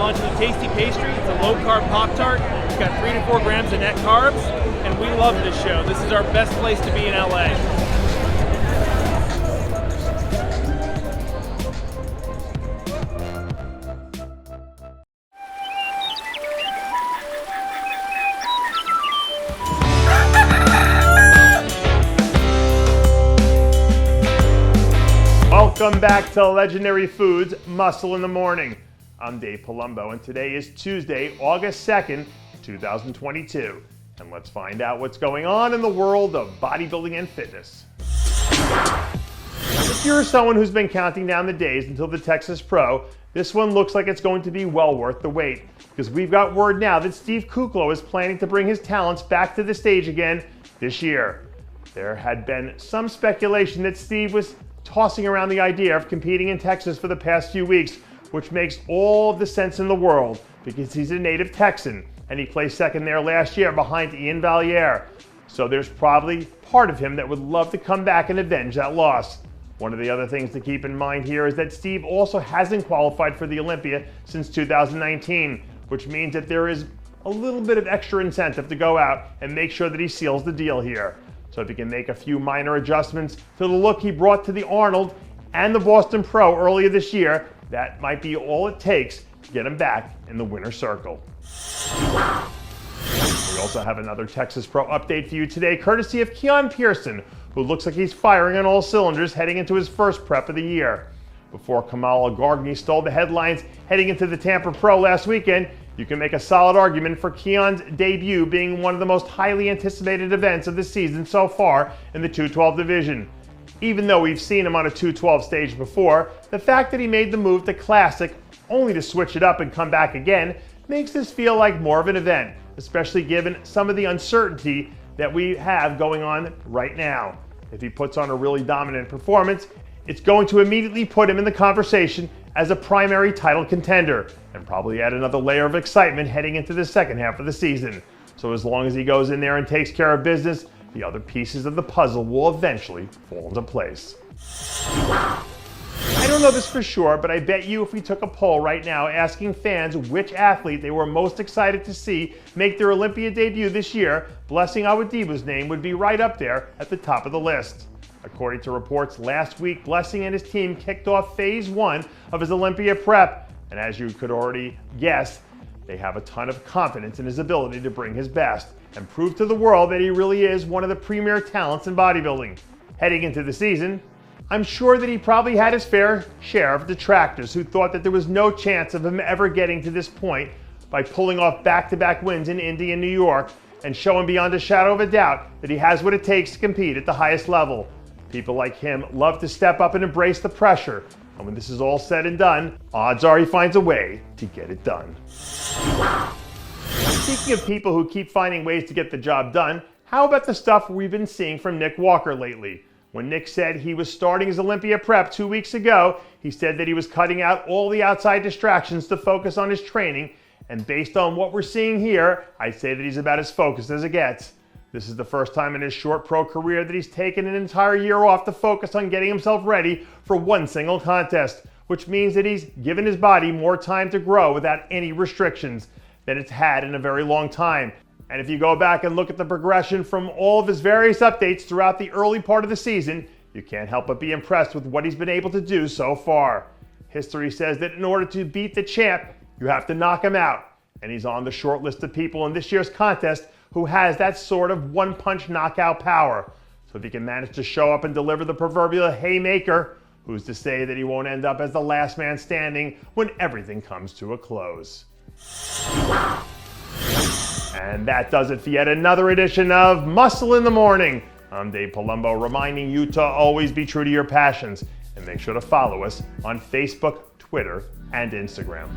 launching a tasty pastry. It's a low-carb Pop-Tart. It's got 3 to 4 grams of net carbs, and we love this show. This is our best place to be in LA. Welcome back to Legendary Foods Muscle in the Morning. I'm Dave Palumbo, and today is Tuesday, August 2nd, 2022. And let's find out what's going on in the world of bodybuilding and fitness. If you're someone who's been counting down the days until the Texas Pro, this one looks like it's going to be well worth the wait, because we've got word now that Steve Kuclo is planning to bring his talents back to the stage again this year. There had been some speculation that Steve was tossing around the idea of competing in Texas for the past few weeks, which makes all the sense in the world because he's a native Texan and he placed second there last year behind Ian Valliere. So there's probably part of him that would love to come back and avenge that loss. One of the other things to keep in mind here is that Steve also hasn't qualified for the Olympia since 2019, which means that there is a little bit of extra incentive to go out and make sure that he seals the deal here. So if he can make a few minor adjustments to the look he brought to the Arnold and the Boston Pro earlier this year, that might be all it takes to get him back in the winner's circle. We also have another Texas Pro update for you today, courtesy of Keone Pearson, who looks like he's firing on all cylinders heading into his first prep of the year. Before Kamala Gargany stole the headlines heading into the Tampa Pro last weekend, you can make a solid argument for Keon's debut being one of the most highly anticipated events of the season so far in the 212 division. Even though we've seen him on a 212 stage before, the fact that he made the move to Classic only to switch it up and come back again makes this feel like more of an event, especially given some of the uncertainty that we have going on right now. If he puts on a really dominant performance, it's going to immediately put him in the conversation as a primary title contender and probably add another layer of excitement heading into the second half of the season. So as long as he goes in there and takes care of business, the other pieces of the puzzle will eventually fall into place. I don't know this for sure, but I bet you if we took a poll right now asking fans which athlete they were most excited to see make their Olympia debut this year, Blessing Awodibu's name would be right up there at the top of the list. According to reports last week, Blessing and his team kicked off phase 1 of his Olympia prep, and as you could already guess, they have a ton of confidence in his ability to bring his best and prove to the world that he really is one of the premier talents in bodybuilding. Heading into the season, I'm sure that he probably had his fair share of detractors who thought that there was no chance of him ever getting to this point by pulling off back-to-back wins in Indy and New York and showing beyond a shadow of a doubt that he has what it takes to compete at the highest level. People like him love to step up and embrace the pressure, and when this is all said and done, odds are he finds a way to get it done. Speaking of people who keep finding ways to get the job done, how about the stuff we've been seeing from Nick Walker lately? When Nick said he was starting his Olympia prep 2 weeks ago, he said that he was cutting out all the outside distractions to focus on his training, and based on what we're seeing here, I'd say that he's about as focused as it gets. This is the first time in his short pro career that he's taken an entire year off to focus on getting himself ready for one single contest, which means that he's given his body more time to grow without any restrictions than it's had in a very long time. And if you go back and look at the progression from all of his various updates throughout the early part of the season, you can't help but be impressed with what he's been able to do so far. History says that in order to beat the champ, you have to knock him out. And he's on the short list of people in this year's contest who has that sort of one-punch knockout power. So if he can manage to show up and deliver the proverbial haymaker, who's to say that he won't end up as the last man standing when everything comes to a close? And that does it for yet another edition of Muscle in the Morning. I'm Dave Palumbo, reminding you to always be true to your passions and make sure to follow us on Facebook, Twitter, and Instagram.